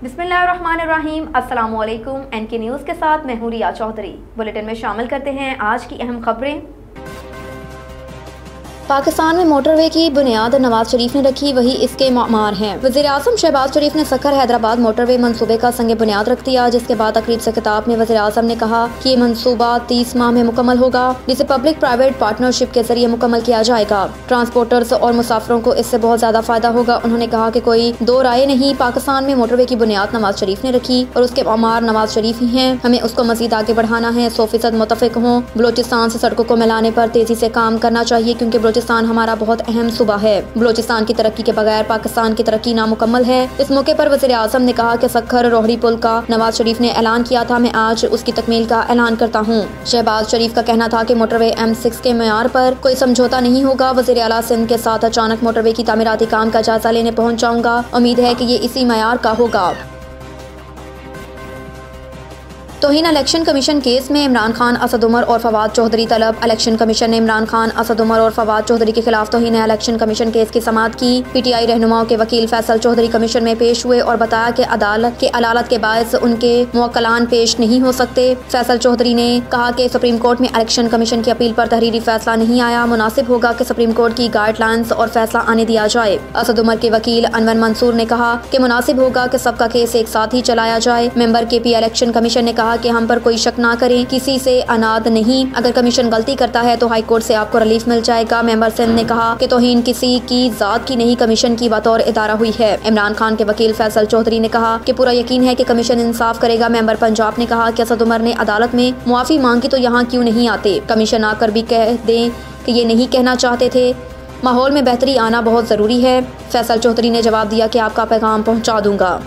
बिस्मिल्लाहिर्रहमानिर्रहीम। अस्सलामु अलैकुम। एनके न्यूज़ के साथ मैं हूं रिया चौधरी। बुलेटिन में शामिल करते हैं आज की अहम खबरें। पाकिस्तान में मोटरवे की बुनियाद नवाज शरीफ ने रखी, वही इसके मामार हैं। वज़ीर-ए-आज़म शहबाज शरीफ ने सखर हैदराबाद मोटरवे मंसूबे का संग बुनियाद रख दिया, जिसके बाद तकरीब से खिताब में वज़ीर-ए-आज़म ने कहा कि ये मंसूबा 30 माह में मुकम्मल होगा, जिसे पब्लिक प्राइवेट पार्टनरशिप के जरिए मुकम्मल किया जाएगा। ट्रांसपोर्टर्स और मुसाफिरों को इससे बहुत ज्यादा फायदा होगा। उन्होंने कहा कि कोई दो राय नहीं, पाकिस्तान में मोटरवे की बुनियाद नवाज शरीफ ने रखी और उसके मामार नवाज शरीफ ही हैं। हमें उसको मजीद आगे बढ़ाना है। 100% मुतफिक हों। बलोचिस्तान से सड़कों को मिलाने पर तेजी से काम करना चाहिए, क्योंकि बलोचिस्तान हमारा बहुत अहम सूबा है। बलोचिस्तान की तरक्की के बगैर पाकिस्तान की तरक्की नामुकम्मल है। इस मौके पर वज़ीर-ए-आज़म ने कहा कि सखर रोहड़ी पुल का नवाज शरीफ ने ऐलान किया था, मैं आज उसकी तकमील का ऐलान करता हूँ। शहबाज शरीफ का कहना था कि मोटरवे M6 के मेयार पर कोई समझौता नहीं होगा। वज़ीर आला सिंध के साथ अचानक मोटरवे की तामीराती काम का जायजा लेने पहुँच जाऊंगा। उम्मीद है कि ये इसी मेयार का होगा। तौहीन इलेक्शन कमीशन केस में इमरान खान, असद उमर और फवाद चौधरी तलब। इलेक्शन कमीशन ने इमरान खान, असद उमर और फवाद चौधरी के खिलाफ तौहीन इलेक्शन कमीशन केस की समाअत की। PTI रहनुमाओं के वकील फैसल चौधरी कमीशन में पेश हुए और बताया कि अदालत के अलालत के बायस उनके मुवक्किलान पेश नहीं हो सकते। फैसल चौधरी ने कहा कि सुप्रीम कोर्ट में इलेक्शन कमीशन की अपील पर तहरीरी फैसला नहीं आया। मुनासिब होगा कि सुप्रीम कोर्ट की गाइडलाइंस और फैसला आने दिया जाए। असद उमर के वकील अनवर मंसूर ने कहा कि मुनासिब होगा कि सबका केस एक साथ ही चलाया जाए। मेंबर KP इलेक्शन कमीशन ने कहा कि हम पर कोई शक ना करें, किसी से अनाद नहीं। अगर कमीशन गलती करता है तो हाई कोर्ट से आपको रिलीफ मिल जाएगा। मेंबर सिंध ने कहा कि तौहीन किसी की जात की नहीं, कमीशन की बतौर इदारा हुई है। इमरान खान के वकील फैसल चौधरी ने कहा कि पूरा यकीन है कि कमीशन इंसाफ करेगा। मेंबर पंजाब ने कहा कि असद उमर ने अदालत में मुआफी मांगी तो यहाँ क्यों नहीं आते। कमीशन आकर भी कह दें कि ये नहीं कहना चाहते थे। माहौल में बेहतरी आना बहुत जरूरी है। फैसल चौधरी ने जवाब दिया कि आपका पैगाम पहुँचा दूंगा।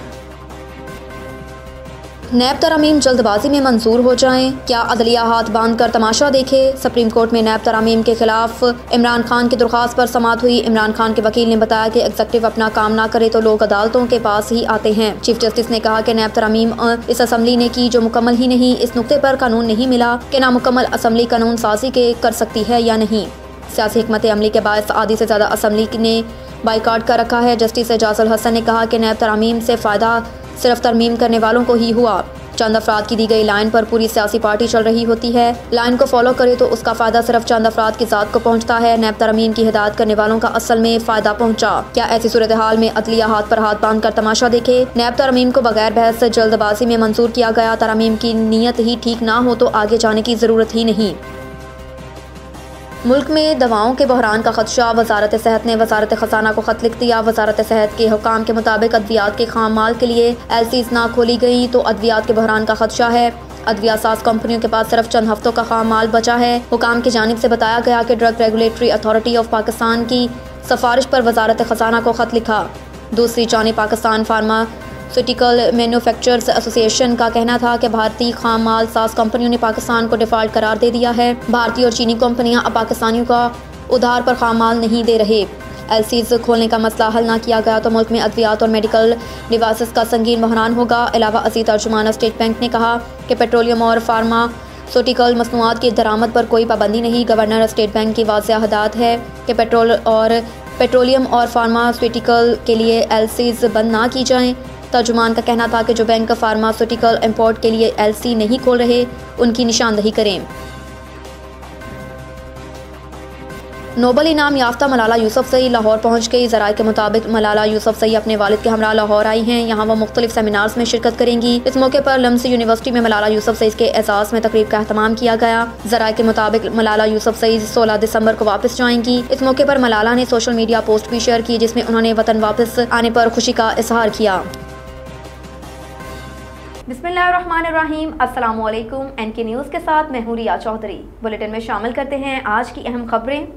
नैब तरामीम जल्दबाजी में मंजूर हो जाएं, क्या अदलिया हाथ बांध कर तमाशा देखे। सुप्रीम कोर्ट में नैब तरामीम के खिलाफ इमरान खान की दरख्वास्त पर समाअत हुई। इमरान खान के वकील ने बताया कि एग्जीक्यूटिव अपना काम ना करे तो लोग अदालतों के पास ही आते हैं। चीफ जस्टिस ने कहा कि नैब तरामीम इस असम्बली ने की जो मुकम्मल ही नहीं। इस नुक्ते पर कानून नहीं मिला कि नामुकम्मल असम्बली कानून साजी के कर सकती है या नहीं। सियासी हिकमत अमली के बायस आधी से ज़्यादा असम्बली ने बाइकाट कर रखा है। जस्टिस एजाजुल हसन ने कहा कि नैब तरामीम से फ़ायदा सिर्फ तरमीम करने वालों को ही हुआ। चंद अफराद की दी गई लाइन पर पूरी सियासी पार्टी चल रही होती है। लाइन को फॉलो करे तो उसका फ़ायदा सिर्फ चंद अफराद की ज़ात को पहुंचता है। नैब तरमीम की हिदायत करने वालों का असल में फ़ायदा पहुंचा। क्या ऐसी सूरत हाल में अदलिया हाथ पर हाथ बांध कर तमाशा देखे। नैब तरमीम को बगैर बहस से जल्दबाजी में मंजूर किया गया। तरमीम की नीयत ही ठीक ना हो तो आगे जाने की ज़रूरत ही नहीं। मुल्क में दवाओं के बहरान का खदशा। वजारत सेहत ने वजारत खजाना को खत लिख दिया। वजारत सेहत के हुकाम के मुताबिक अद्वियात के खाम माल के लिए LCs ना खोली गई तो अद्वियात के बहरान का खदशा है। अद्विया साज कंपनियों के पास सिर्फ चंद हफ्तों का खाम माल बचा है। हुकाम की जानिब से बताया गया कि drug regulatory authority of Pakistan की सिफारिश पर वजारत खजाना को खत लिखा। दूसरी जानिब पाकिस्तान फार्मास्यूटिकल मैन्युफैक्चरर्स एसोसिएशन का कहना था कि भारतीय खाम माल साज कंपनियों ने पाकिस्तान को डिफॉल्ट करार दे दिया है। भारतीय और चीनी कंपनियां अब पाकिस्तानियों का उधार पर खाम माल नहीं दे रहे। LCs खोलने का मसला हल ना किया गया तो मुल्क में अद्वियात और मेडिकल डिवाइसेस का संगीन बहरान होगा। अलावा अजीज तर्जुमान स्टेट बैंक ने कहा कि पेट्रोलियम और फार्मास्यूटिकल मसनूआत की दरामद पर कोई पाबंदी नहीं। गवर्नर स्टेट बैंक की वाज़ेह हदायत है कि पेट्रोलियम और फार्मास्यूटिकल के लिए LCs बंद ना की जाएं। तर्जुमान का कहना था कि जो बैंक फार्मास्यूटिकल इंपोर्ट के लिए LC नहीं खोल रहे उनकी निशानदही करें। नोबल इनाम याफ्ता मलाला यूसुफजई लाहौर पहुंच गई। ज़राए के मुताबिक मलाला यूसुफजई अपने वालिद के हमरा लाहौर आई हैं। यहाँ वो मुख्तलिफ सेमिनार्स में शिरकत करेंगी। इस मौके पर लम्सी यूनिवर्सिटी में मलाला यूसुफजई के एजाज़ में तकरीब का अहतमाम किया गया। ज़राए के मुताबिक मलाला यूसुफजई 16 दिसंबर को वापस जाएंगी। इस मौके पर मलाला ने सोशल मीडिया पोस्ट भी शेयर की, जिसमें उन्होंने वतन वापस आने पर खुशी का इजहार किया। बिस्मिल्लाहिर्रहमानिर्रहीम। अस्सलामु अलैकुम। एनके न्यूज़ के साथ मैं हूं रिया चौधरी। बुलेटिन में शामिल करते हैं आज की अहम खबरें।